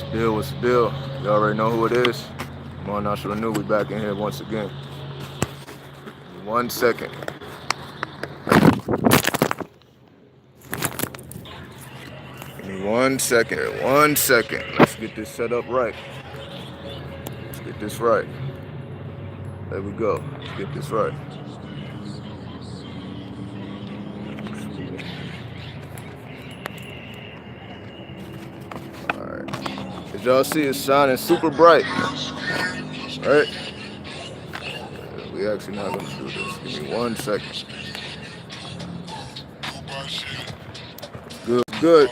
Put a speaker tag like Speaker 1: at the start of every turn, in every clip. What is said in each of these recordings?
Speaker 1: What's the deal? You already know who it is. I'm on Asharenu. We back in here once again. 1 second. Give me 1 second. 1 second. Let's get this set up right. Let's get this right. There we go. Let's get this right. Alright. As y'all see, it's shining super bright. Right? We actually not gonna do this. Give me 1 second. Good, good.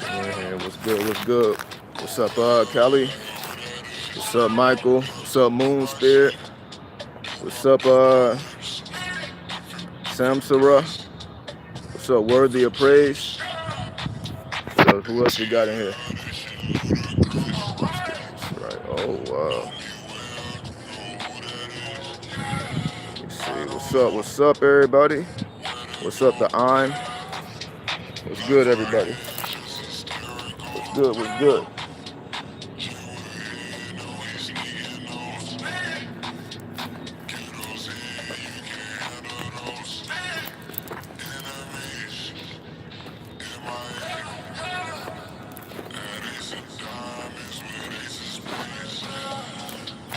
Speaker 1: Yeah, what's good? What's good? What's up, Kelly? What's up, Michael? What's up, Moon Spirit? What's up, Samsara? What's up, Worthy of Praise? So who else we got in here? Right. Oh wow. Let's see. What's up? What's up, everybody? What's up, the I'm? What's good, everybody? What's good? What's good?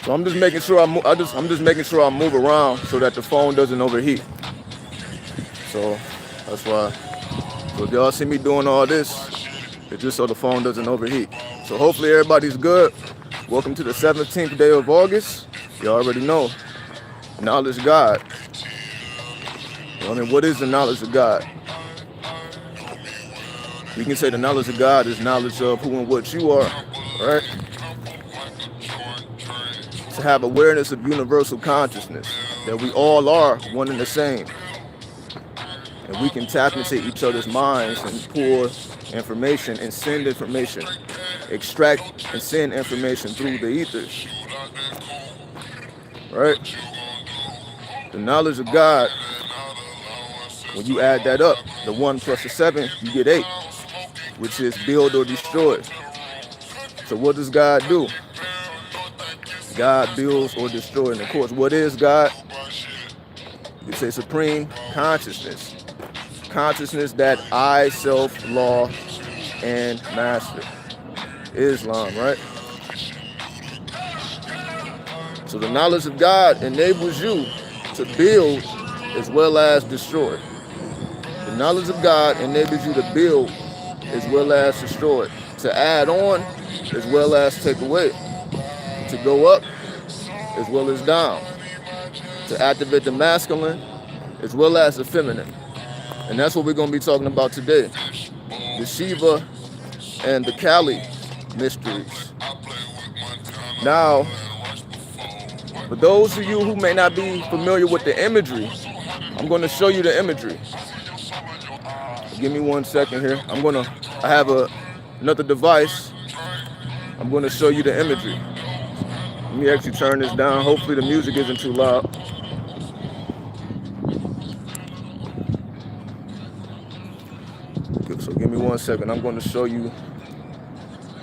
Speaker 1: So I'm just making sure I'm just making sure I move around so that the phone doesn't overheat. So that's why. So if y'all see me doing all this, it's just so the phone doesn't overheat. So hopefully everybody's good. Welcome to the 17th day of August. You already know. Knowledge God. I mean, what is the knowledge of God? You can say the knowledge of God is knowledge of who and what you are, right? To have awareness of universal consciousness, that we all are one and the same. And we can tap into each other's minds and pull information and send information, extract and send information through the ethers, right? The knowledge of God, when you add that up, the 1 plus the 7, you get 8, which is build or destroy. So what does God do? God builds or destroys. And of course, what is God? You can say supreme consciousness. Consciousness that I, self, law, and master. Islam, right? So the knowledge of God enables you to build as well as destroy. The knowledge of God enables you to build as well as destroy. To add on as well as take away. To go up as well as down. To activate the masculine as well as the feminine. And that's what we're going to be talking about today. The Shiva and the Kali mysteries. Now, for those of you who may not be familiar with the imagery, I'm going to show you the imagery. Give me 1 second here. I have another device. I'm going to show you the imagery. Let me actually turn this down. Hopefully the music isn't too loud. So give me 1 second. I'm going to show you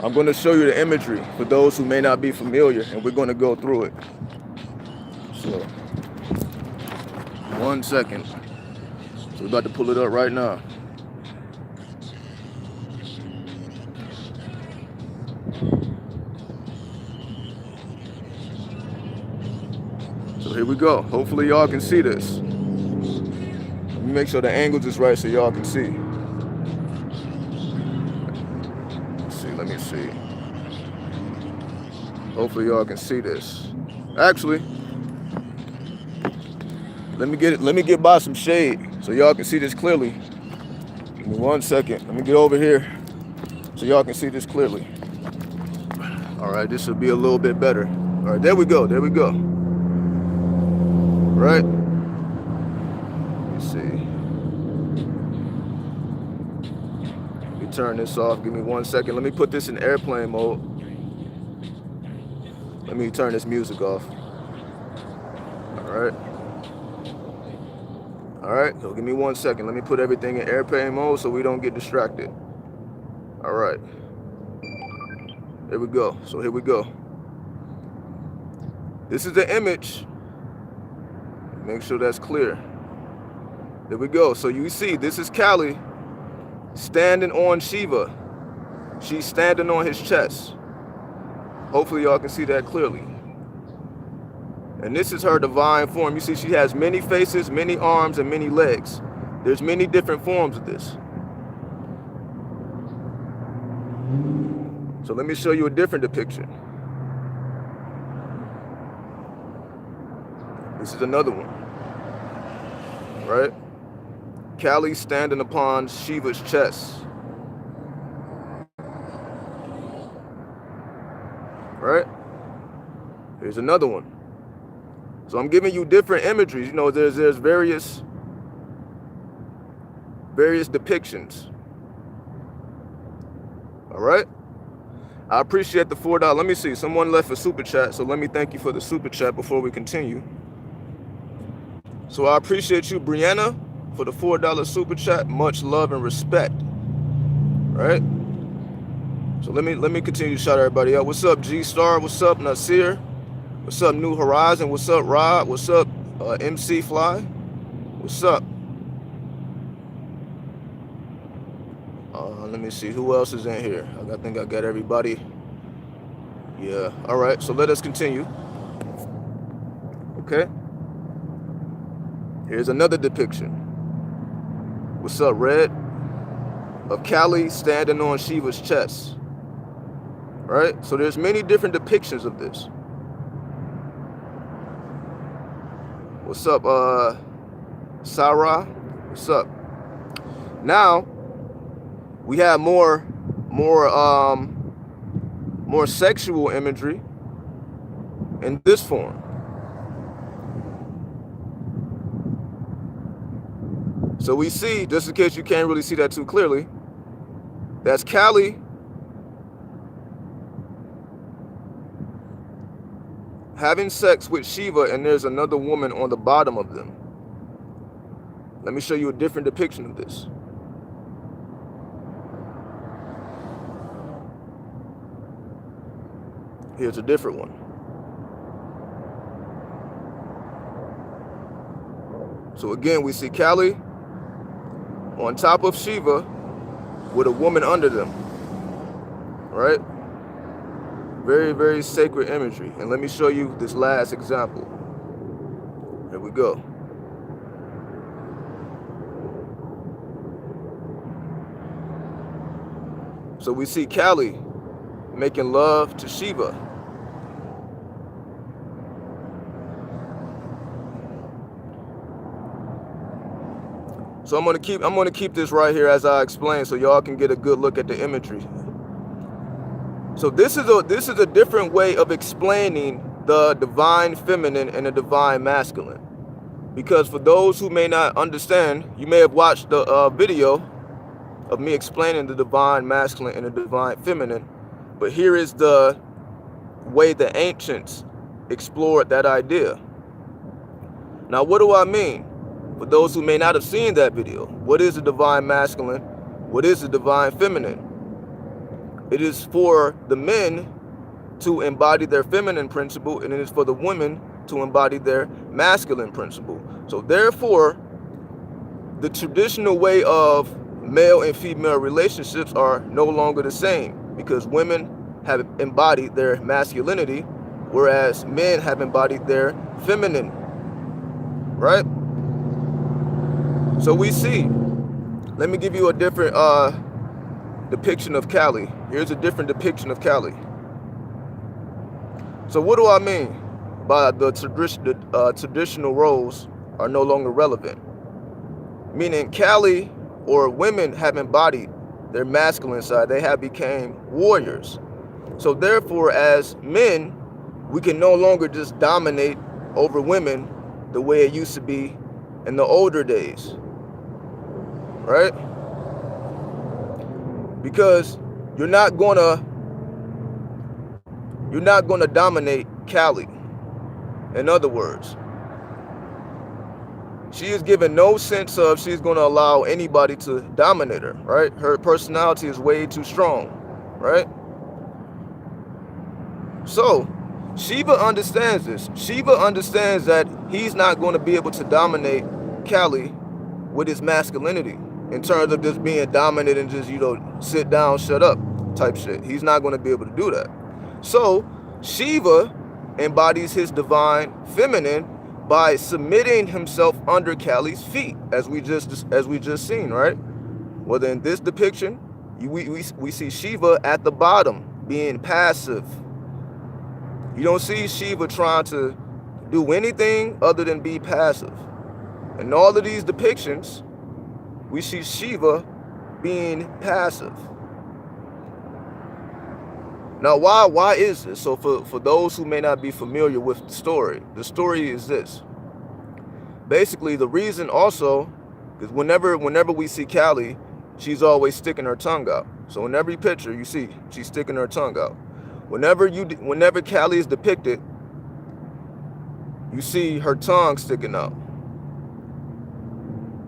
Speaker 1: the imagery for those who may not be familiar, and we're going to go through it. So 1 second. So we're about to pull it up right now. So here we go. Hopefully y'all can see this. Let me make sure the angle is right so y'all can see. Let me see. Hopefully y'all can see this. Actually, let me get by some shade so y'all can see this clearly. Give me 1 second. Let me get over here so y'all can see this clearly. All right, this will be a little bit better. All right, there we go. There we go. Right? Let's see. Let me turn this off. Give me 1 second. Let me put this in airplane mode. Let me turn this music off. All right. All right, so give me 1 second. Let me put everything in airplane mode so we don't get distracted. All right, there we go. So here we go. This is the image. Make sure that's clear. There we go. So you see, this is Kali standing on Shiva. She's standing on his chest. Hopefully y'all can see that clearly. And this is her divine form. You see she has many faces, many arms, and many legs. There's many different forms of this. So let me show you a different depiction. This is another one. Right? Kali standing upon Shiva's chest. Right? Here's another one. So I'm giving you different imageries. You know, there's various depictions. All right? I appreciate the $4. Let me see. Someone left a super chat, so let me thank you for the super chat before we continue. So I appreciate you, Brianna, for the $4 super chat. Much love and respect. Right? So let me continue to shout everybody out. What's up, G Star? What's up, Nasir? What's up, New Horizon? What's up, Rod? What's up, MC Fly? What's up? Let me see who else is in here. I think I got everybody. Yeah. All right. So let us continue. Okay. Here's another depiction. What's up, Red? Of Kali standing on Shiva's chest. Right? So there's many different depictions of this. What's up, Sarah? What's up? Now we have more sexual imagery in this form. So we see, just in case you can't really see that too clearly, that's Kali having sex with Shiva, and there's another woman on the bottom of them. Let me show you a different depiction of this. Here's a different one. So again, we see Kali on top of Shiva with a woman under them. Right? Very, very sacred imagery. And let me show you this last example. Here we go. So we see Kali making love to Shiva. So I'm gonna keep this right here as I explain, so y'all can get a good look at the imagery. So this is a different way of explaining the divine feminine and the divine masculine. Because for those who may not understand, you may have watched the video of me explaining the divine masculine and the divine feminine. But here is the way the ancients explored that idea. Now, what do I mean? For those who may not have seen that video, what is the divine masculine? What is the divine feminine? It is for the men to embody their feminine principle, and it is for the women to embody their masculine principle. So therefore, the traditional way of male and female relationships are no longer the same, because women have embodied their masculinity, whereas men have embodied their feminine. Right? So we see, let me give you a different depiction of Kali. Here's a different depiction of Kali. So what do I mean by the traditional roles are no longer relevant? Meaning Kali, or women, have embodied their masculine side. They have become warriors. So therefore, as men, we can no longer just dominate over women the way it used to be in the older days. Right? Because you're not gonna dominate Kali. In other words, She is given no sense of she's going to allow anybody to dominate her, right? Her personality is way too strong, right? So Shiva understands this. Shiva understands that he's not going to be able to dominate Kali with his masculinity in terms of just being dominant and just, sit down, shut up type shit. He's not going to be able to do that. So Shiva embodies his divine feminine by submitting himself under Kali's feet, as we just seen, right? Well, in this depiction, we see Shiva at the bottom being passive. You don't see Shiva trying to do anything other than be passive. In all of these depictions, we see Shiva being passive. Now, why is this? So for those who may not be familiar with the story is this. Basically, the reason also, because whenever we see Kali, she's always sticking her tongue out. So in every picture you see, she's sticking her tongue out. Whenever Kali is depicted, you see her tongue sticking out.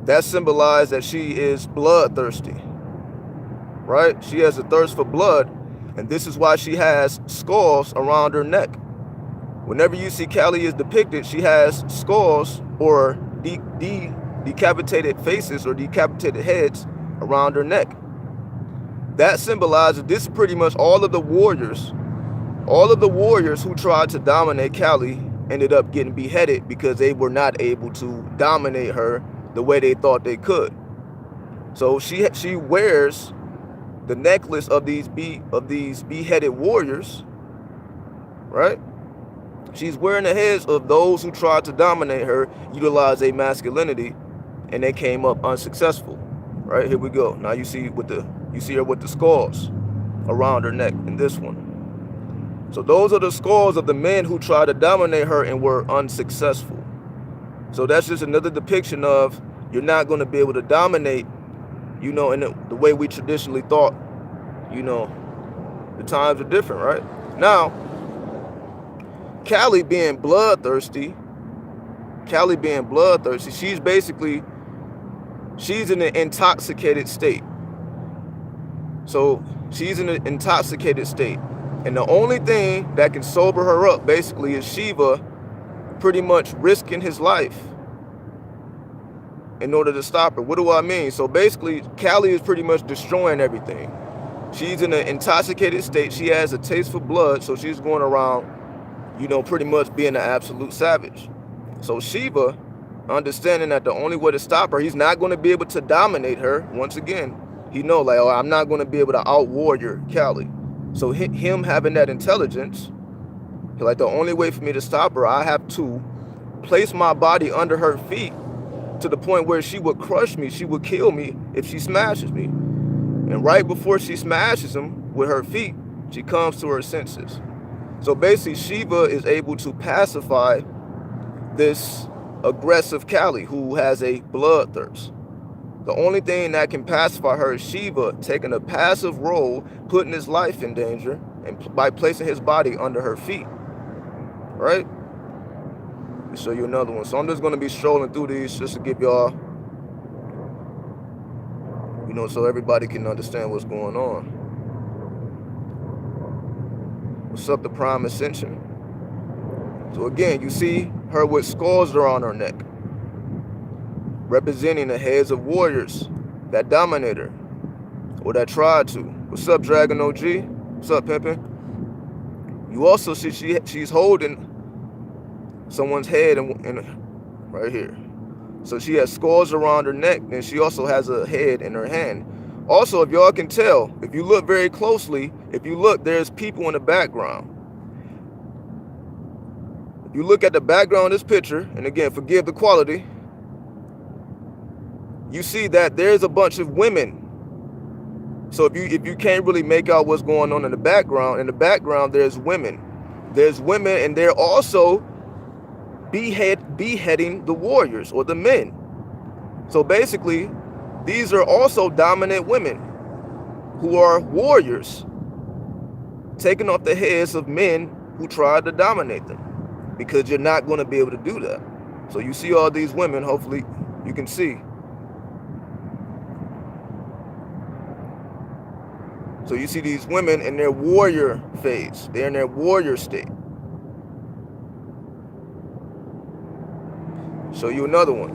Speaker 1: That symbolizes that she is bloodthirsty, right? She has a thirst for blood, and this is why she has skulls around her neck. Whenever you see Kali is depicted, she has skulls or decapitated faces or decapitated heads around her neck. That symbolizes this is pretty much all of the warriors who tried to dominate Kali ended up getting beheaded because they were not able to dominate her the way they thought they could. So she wears the necklace of these beheaded warriors, right? She's wearing the heads of those who tried to dominate her, utilize their masculinity, and they came up unsuccessful. Right, here we go. Now you see her with the skulls around her neck in this one. So those are the skulls of the men who tried to dominate her and were unsuccessful. So that's just another depiction of you're not going to be able to dominate, in the way we traditionally thought. The times are different, right? Now, Kali being bloodthirsty, she's in an intoxicated state. So she's in an intoxicated state. And the only thing that can sober her up basically is Shiva pretty much risking his life in order to stop her. What do I mean? So basically, Kali is pretty much destroying everything. She's in an intoxicated state. She has a taste for blood, so she's going around, pretty much being an absolute savage. So Shiva, understanding that the only way to stop her, he's not going to be able to dominate her. Once again, he knows, I'm not going to be able to out-warrior Kali. So him having that intelligence, the only way for me to stop her, I have to place my body under her feet to the point where she would crush me, she would kill me if she smashes me. And right before she smashes him with her feet, she comes to her senses. So basically, Shiva is able to pacify this aggressive Kali who has a bloodthirst. The only thing that can pacify her is Shiva taking a passive role, putting his life in danger, and by placing his body under her feet. Right? Let me show you another one. So I'm just going to be strolling through these just to give y'all, so everybody can understand what's going on. What's up, the Prime Ascension? So again, you see her with scars around her neck, representing the heads of warriors that dominate her, or that tried to. What's up, Dragon OG? What's up, Pimpin'? You also see she's holding someone's head in right here. So she has scars around her neck, and she also has a head in her hand. Also, if y'all can tell, if you look very closely, there's people in the background. If you look at the background of this picture, and again, forgive the quality, you see that there's a bunch of women. So if you can't really make out what's going on in the background there's women. There's women, and they're also beheading the warriors or the men. So basically, these are also dominant women who are warriors, taking off the heads of men who tried to dominate them, because you're not going to be able to do that. So you see all these women, hopefully you can see. So you see these women in their warrior phase. They're in their warrior state. Show you another one.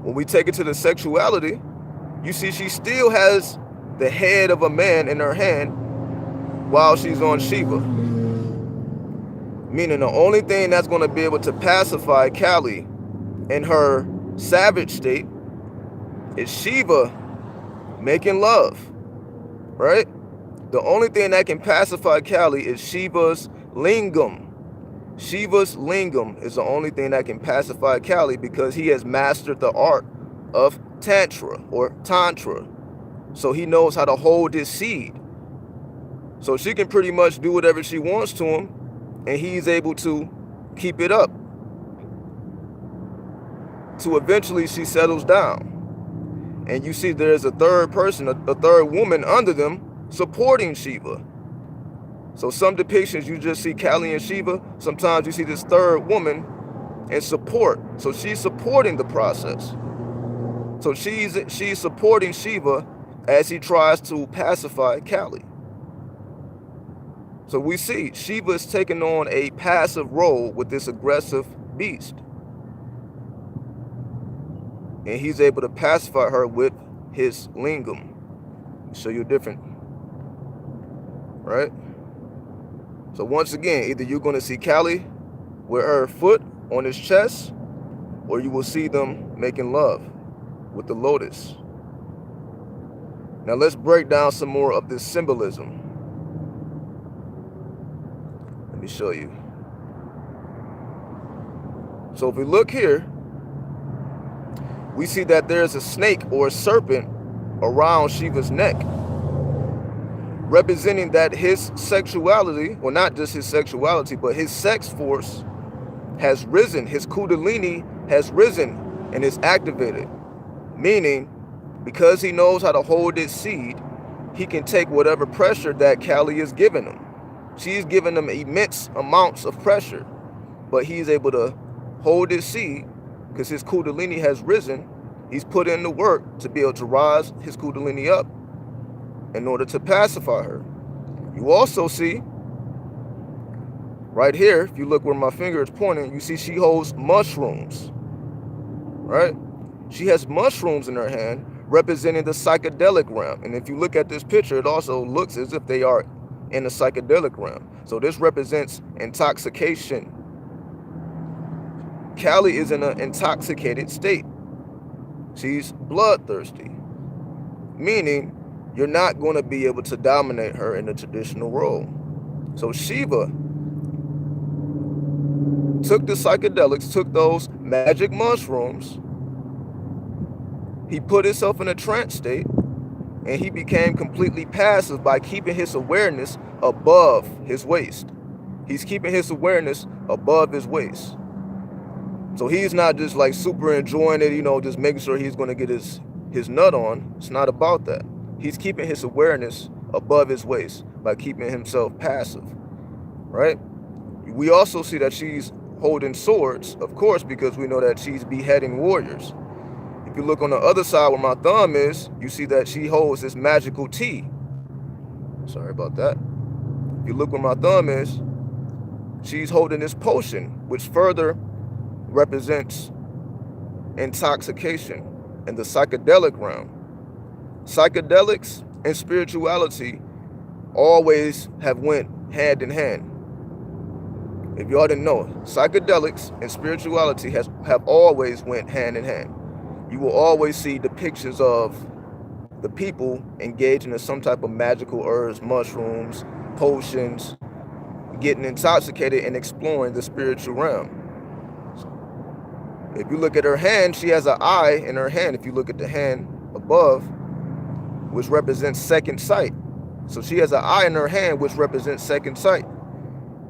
Speaker 1: When we take it to the sexuality, you see she still has the head of a man in her hand while she's on Shiva. Meaning the only thing that's going to be able to pacify Kali in her savage state is Shiva making love, right? The only thing that can pacify Kali is Shiva's lingam. Shiva's lingam is the only thing that can pacify Kali because he has mastered the art of Tantra or Tantra. So he knows how to hold his seed. So she can pretty much do whatever she wants to him, and he's able to keep it up. To eventually she settles down. And you see there's a third person, a third woman under them supporting Shiva. So some depictions you just see Kali and Shiva. Sometimes you see this third woman in support. So she's supporting the process. So she's supporting Shiva as he tries to pacify Kali. So we see Shiva is taking on a passive role with this aggressive beast. And he's able to pacify her with his lingam. Show you different, right? So once again, either you're going to see Kali with her foot on his chest, or you will see them making love with the lotus. Now let's break down some more of this symbolism. Let me show you. So if we look here, we see that there's a snake or a serpent around Shiva's neck, representing that his sexuality, well, not just his sexuality, but his sex force has risen. His kundalini has risen and is activated, meaning because he knows how to hold his seed, he can take whatever pressure that Kali is giving him. She's giving him immense amounts of pressure, but he's able to hold his seed because his kundalini has risen. He's put in the work to be able to rise his kundalini up in order to pacify her. You also see right here, if you look where my finger is pointing, you see she holds mushrooms, right? She has mushrooms in her hand representing the psychedelic realm. And if you look at this picture, it also looks as if they are in the psychedelic realm. So this represents intoxication. Kali is in an intoxicated state. She's bloodthirsty, meaning you're not going to be able to dominate her in the traditional role. So Shiva took the psychedelics, took those magic mushrooms, he put himself in a trance state, and he became completely passive by keeping his awareness above his waist. He's keeping his awareness above his waist. So he's not just like super enjoying it, you know, just making sure he's going to get his nut on. It's not about that. He's keeping his awareness above his waist by keeping himself passive, right? We also see that she's holding swords, of course, because we know that she's beheading warriors. If you look on the other side where my thumb is, you see that she holds this magical tea. Sorry about that. If you look where my thumb is, she's holding this potion, which further represents intoxication in the psychedelic realm. Psychedelics and spirituality always have went hand in hand. If y'all didn't know, psychedelics and spirituality have always went hand in hand. You will always see depictions of the people engaging in some type of magical herbs, mushrooms, potions, getting intoxicated and exploring the spiritual realm. If you look at her hand, she has an eye in her hand. If you look at the hand above, which represents second sight. So she has an eye in her hand, which represents second sight.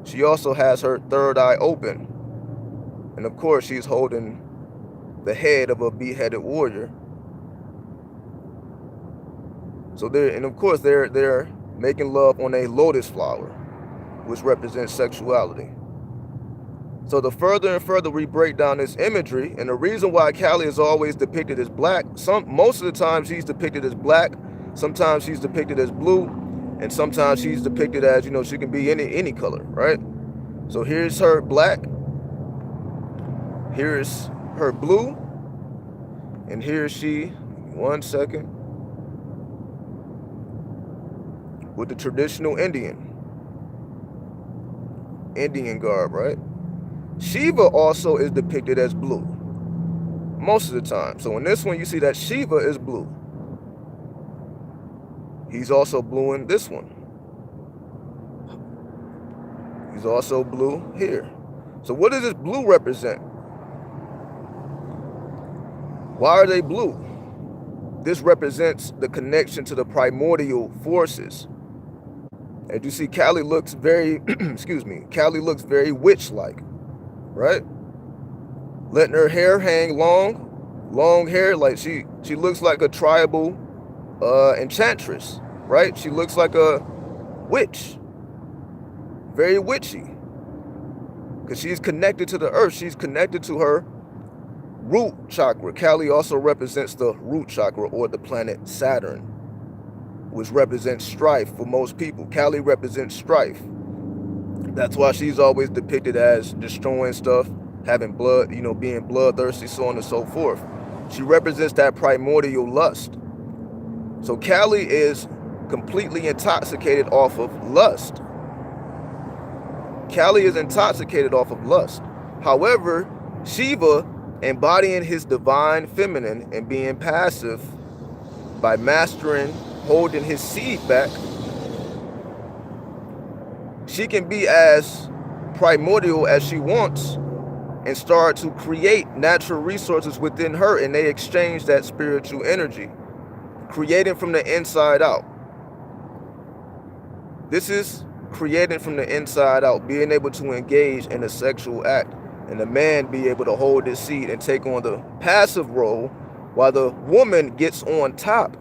Speaker 1: She also has her third eye open. And of course, she's holding the head of a beheaded warrior. So they're making love on a lotus flower, which represents sexuality. So the further and further we break down this imagery, and the reason why Kali is always depicted as black, most of the time she's depicted as black, sometimes she's depicted as blue, and sometimes she's depicted as, you know, she can be any color, right? So here's her black, here's her blue, and here's she, one second, with the traditional Indian garb, right? Shiva also is depicted as blue most of the time. So in this one, you see that Shiva is blue. He's also blue in this one. He's also blue here. So what does this blue represent? Why are they blue? This represents the connection to the primordial forces. As you see, Kali looks very, Kali looks very witch-like, right? Letting her hair hang long hair, like she looks like a tribal enchantress, right? She looks like a witch, very witchy, because she's connected to the earth. She's connected to her root chakra. Kali also represents the root chakra, or the planet Saturn, which represents strife for most people. Kali represents strife. That's why she's always depicted as destroying stuff, having blood, you know, being bloodthirsty, so on and so forth. She represents that primordial lust. So Kali is completely intoxicated off of lust. Kali is intoxicated off of lust. However, Shiva, embodying his divine feminine and being passive by mastering, holding his seed back, she can be as primordial as she wants and start to create natural resources within her, and they exchange that spiritual energy, creating from the inside out. This is creating from the inside out, being able to engage in a sexual act, and the man be able to hold his seed and take on the passive role, while the woman gets on top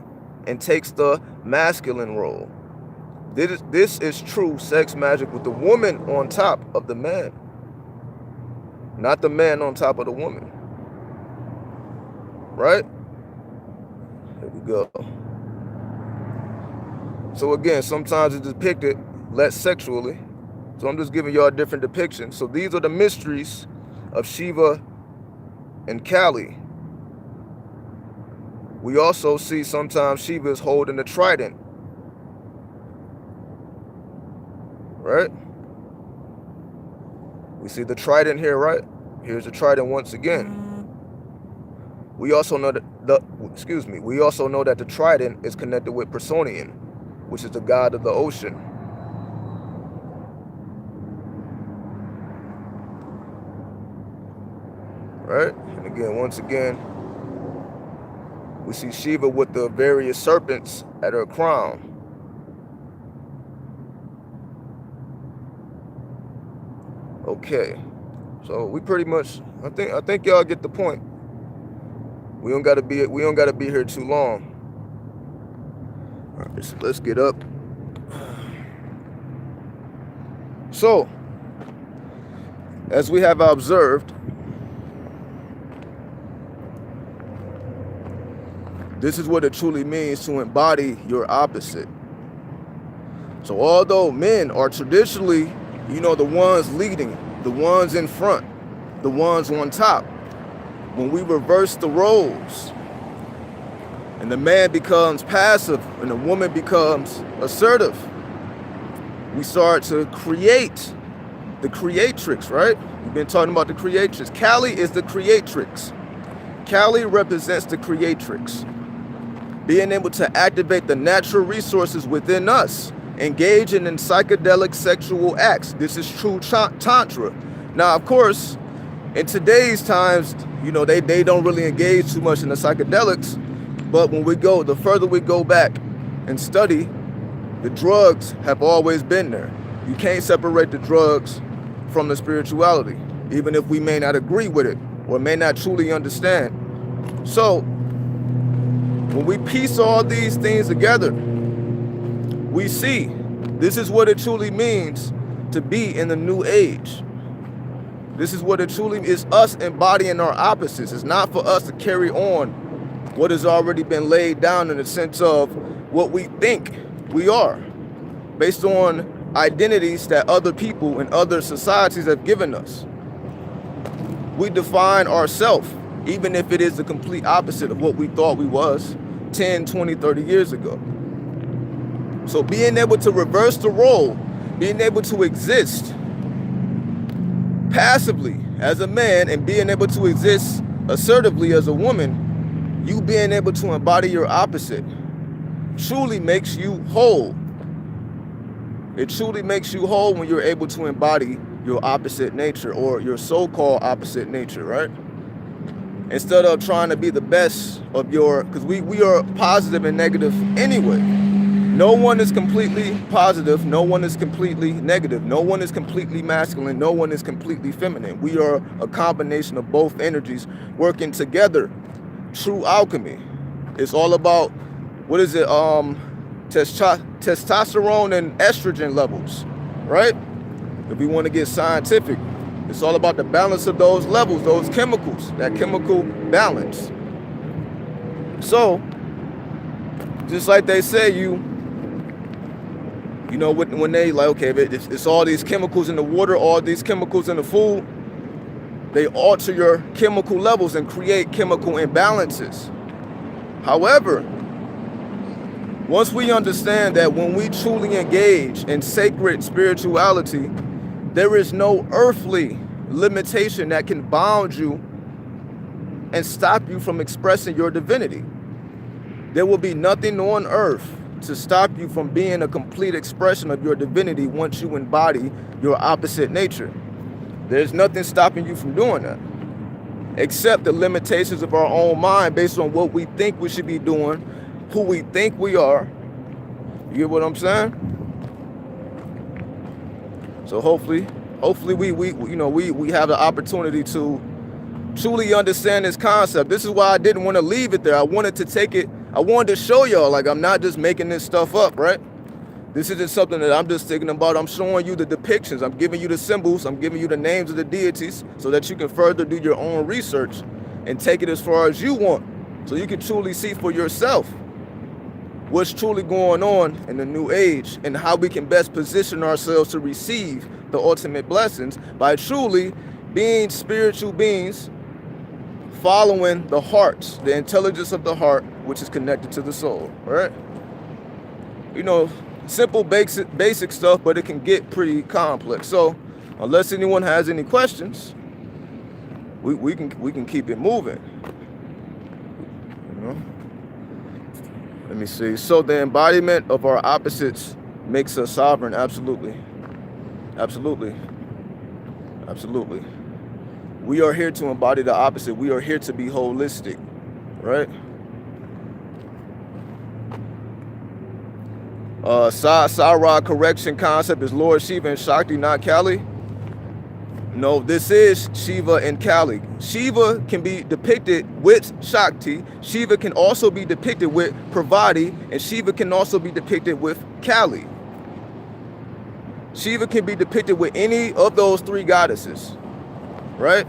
Speaker 1: and takes the masculine role. This is true sex magic, with the woman on top of the man, not the man on top of the woman. Right? There we go. So again, sometimes it's depicted less sexually. So I'm just giving y'all different depictions. So these are the mysteries of Shiva and Kali. We also see sometimes Shiva is holding the trident. Right? We see the trident here, right? Here's the trident once again. We also know that we also know that the trident is connected with Personian, which is the god of the ocean. Right? And again, once again, we see Shiva with the various serpents at her crown. Okay, so we pretty much, I think y'all get the point. We don't gotta be here too long. All right, so let's get up. So, as we have observed, this is what it truly means to embody your opposite. So although men are traditionally, you know, the ones leading, the ones in front, the ones on top, when we reverse the roles and the man becomes passive and the woman becomes assertive, we start to create the creatrix, right? We've been talking about the creatrix. Kali is the creatrix. Kali represents the creatrix. Being able to activate the natural resources within us, engaging in psychedelic sexual acts. This is true tantra. Now, of course, in today's times, you know, they don't really engage too much in the psychedelics, but when we go, the further we go back and study, the drugs have always been there. You can't separate the drugs from the spirituality, even if we may not agree with it or may not truly understand. So, when we piece all these things together, we see this is what it truly means to be in the new age. This is what it truly is, us embodying our opposites. It's not for us to carry on what has already been laid down in the sense of what we think we are, based on identities that other people and other societies have given us. We define ourselves, even if it is the complete opposite of what we thought we was 10, 20, 30 years ago. So being able to reverse the role, being able to exist passively as a man and being able to exist assertively as a woman, you being able to embody your opposite truly makes you whole. It truly makes you whole when you're able to embody your opposite nature, or your so-called opposite nature, right? Instead of trying to be the best of your, because we are positive and negative anyway. No one is completely positive, no one is completely negative, no one is completely masculine, no one is completely feminine. We are a combination of both energies working together. True alchemy. It's all about, what is it, testosterone and estrogen levels, right? If we want to get scientific, it's all about the balance of those levels, those chemicals, that chemical balance. So, just like they say, you know, when they like, okay, it's all these chemicals in the water, all these chemicals in the food, they alter your chemical levels and create chemical imbalances. However, once we understand that when we truly engage in sacred spirituality, there is no earthly limitation that can bound you and stop you from expressing your divinity. There will be nothing on earth to stop you from being a complete expression of your divinity once you embody your opposite nature. There's nothing stopping you from doing that, except the limitations of our own mind based on what we think we should be doing, who we think we are. You get what I'm saying? So hopefully we have the opportunity to truly understand this concept. This is why I didn't want to leave it there. I wanted to take it, I wanted to show y'all, like, I'm not just making this stuff up, right? This isn't something that I'm just thinking about. I'm showing you the depictions. I'm giving you the symbols. I'm giving you the names of the deities so that you can further do your own research and take it as far as you want, so you can truly see for yourself what's truly going on in the new age and how we can best position ourselves to receive the ultimate blessings by truly being spiritual beings, following the heart, the intelligence of the heart, which is connected to the soul, right? You know, simple basic stuff, but it can get pretty complex. So unless anyone has any questions, we can keep it moving. You know? Let me see. So the embodiment of our opposites makes us sovereign. Absolutely. Absolutely. Absolutely. We are here to embody the opposite. We are here to be holistic, right? Sarah correction concept is Lord Shiva and Shakti, not Kali. No, this is Shiva and Kali. Shiva can be depicted with Shakti. Shiva can also be depicted with Parvati, and Shiva can also be depicted with Kali. Shiva can be depicted with any of those three goddesses, right?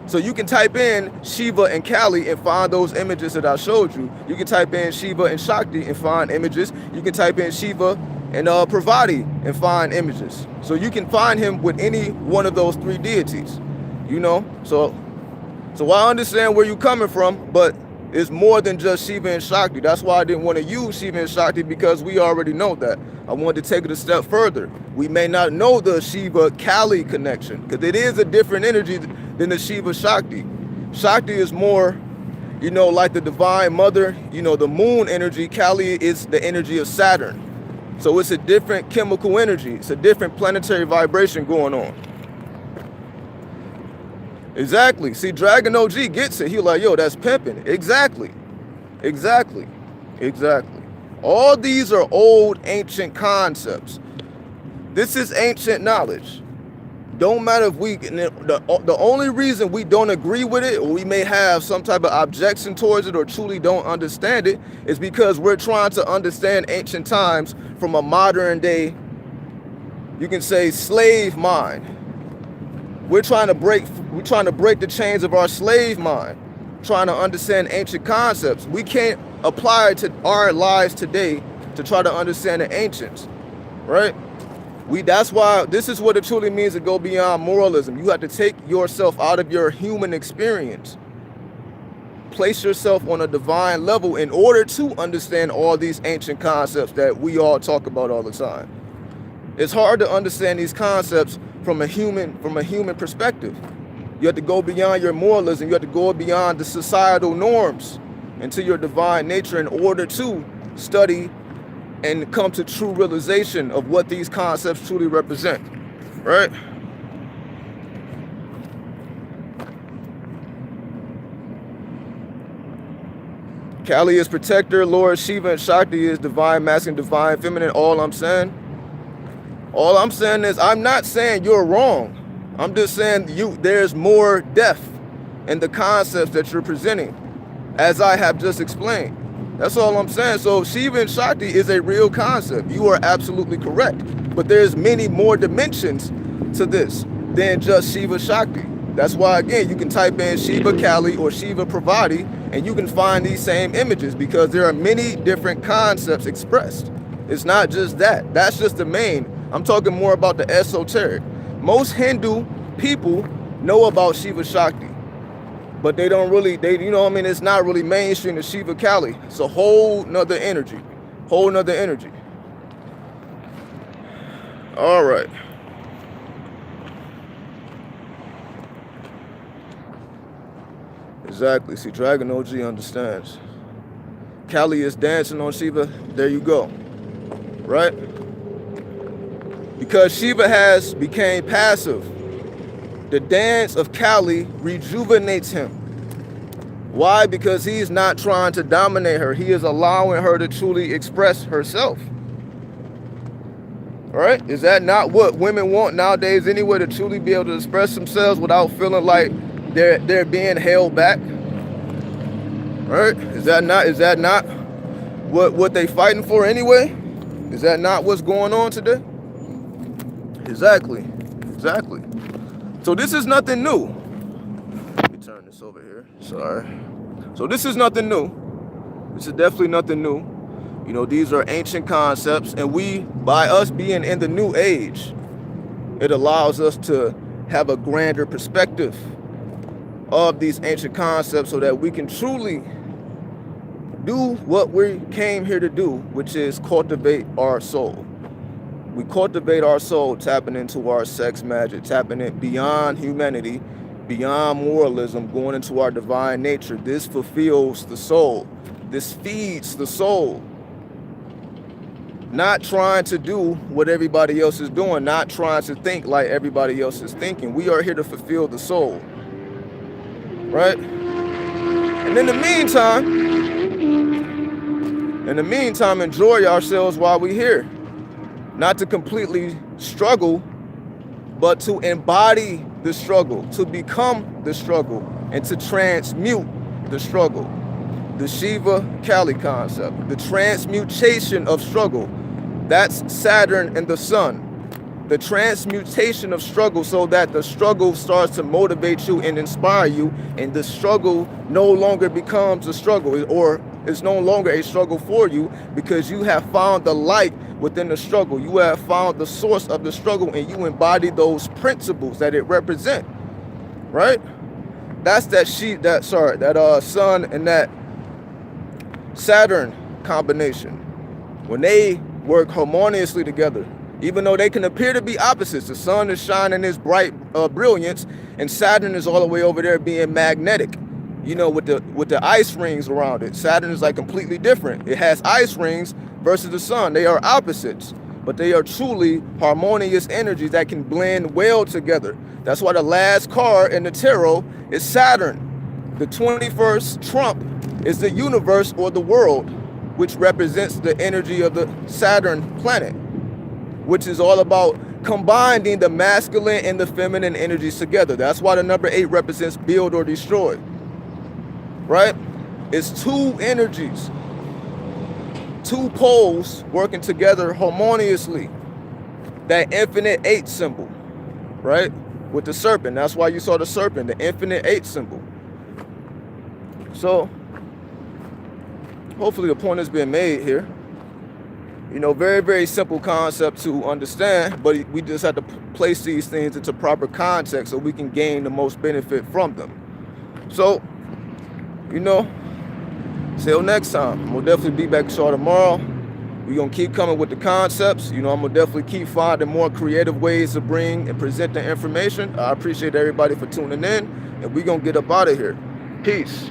Speaker 1: So you can type in Shiva and Kali and find those images that I showed you. You can type in Shiva and Shakti and find images. You can type in Shiva and Parvati and find images. So you can find him with any one of those three deities, you know? So I understand where you're coming from, but it's more than just Shiva and Shakti. That's why I didn't want to use Shiva and Shakti, because we already know that. I wanted to take it a step further. We may not know the Shiva-Kali connection, because it is a different energy than the Shiva-Shakti. Shakti is more, you know, like the divine mother, you know, the moon energy. Kali is the energy of Saturn. So it's a different chemical energy. It's a different planetary vibration going on. Exactly. See, Dragon OG gets it. He like, yo, that's pimping. Exactly. Exactly. Exactly. All these are old, ancient concepts. This is ancient knowledge. Don't matter if the only reason we don't agree with it, or we may have some type of objection towards it, or truly don't understand it, is because we're trying to understand ancient times from a modern day, you can say, slave mind. We're trying to break the chains of our slave mind, trying to understand ancient concepts. We can't apply it to our lives today to try to understand the ancients, right? That's why this is what it truly means to go beyond moralism. You have to take yourself out of your human experience, place yourself on a divine level in order to understand all these ancient concepts that we all talk about all the time. It's hard to understand these concepts from a human perspective. You have to go beyond your moralism. You have to go beyond the societal norms into your divine nature in order to study and come to true realization of what these concepts truly represent, right? Kali is protector, Lord Shiva and Shakti is divine masculine, divine feminine. All I'm saying is, I'm not saying you're wrong. I'm just saying there's more depth in the concepts that you're presenting, as I have just explained. That's all I'm saying. So Shiva and Shakti is a real concept. You are absolutely correct. But there's many more dimensions to this than just Shiva Shakti. That's why, again, you can type in Shiva Kali or Shiva Pravati, and you can find these same images, because there are many different concepts expressed. It's not just that. That's just the main. I'm talking more about the esoteric. Most Hindu people know about Shiva Shakti, but they don't really, you know what I mean? It's not really mainstream to Shiva Kali. It's a whole nother energy. All right. Exactly. See, Dragon OG understands. Kali is dancing on Shiva. There you go. Right? Because Shiva became passive. The dance of Kali rejuvenates him. Why? Because he's not trying to dominate her. He is allowing her to truly express herself. Right? Is that not what women want nowadays anyway, to truly be able to express themselves without feeling like they're being held back? Right? Is that not what they fighting for anyway? Is that not what's going on today? Exactly. So this is nothing new. Let me turn this over here. Sorry. So this is nothing new. This is definitely nothing new. You know, these are ancient concepts, and by us being in the new age, it allows us to have a grander perspective of these ancient concepts so that we can truly do what we came here to do, which is cultivate our soul. We cultivate our soul, tapping into our sex magic, tapping it beyond humanity, beyond moralism, going into our divine nature. This fulfills the soul. This feeds the soul. Not trying to do what everybody else is doing, not trying to think like everybody else is thinking. We are here to fulfill the soul. Right? And in the meantime, enjoy ourselves while we're here. Not to completely struggle, but to embody the struggle, to become the struggle, and to transmute the struggle. The Shiva Kali concept, the transmutation of struggle. That's Saturn and the sun. The transmutation of struggle, so that the struggle starts to motivate you and inspire you, and the struggle no longer becomes a struggle, or it's no longer a struggle for you, because you have found the light within the struggle. You have found the source of the struggle, and you embody those principles that it represents. Right? That's that sun and that Saturn combination. When they work harmoniously together, even though they can appear to be opposites. The sun is shining its bright brilliance, and Saturn is all the way over there being magnetic, you know, with the ice rings around it. Saturn is like completely different. It has ice rings versus the sun. They are opposites, but they are truly harmonious energies that can blend well together. That's why the last card in the tarot is Saturn. The 21st trump is the universe or the world, which represents the energy of the Saturn planet, which is all about combining the masculine and the feminine energies together. That's why the number 8 represents build or destroy, right? It's two energies, two poles working together harmoniously. That infinite 8 symbol, right? with the serpent. That's why you saw the serpent, the infinite 8 symbol. So hopefully the point has been made here. You know, very, very simple concept to understand, but we just have to place these things into proper context so we can gain the most benefit from them. So, you know, till next time. I'm going to definitely be back with y'all tomorrow. We're going to keep coming with the concepts. You know, I'm going to definitely keep finding more creative ways to bring and present the information. I appreciate everybody for tuning in, and we're going to get up out of here. Peace.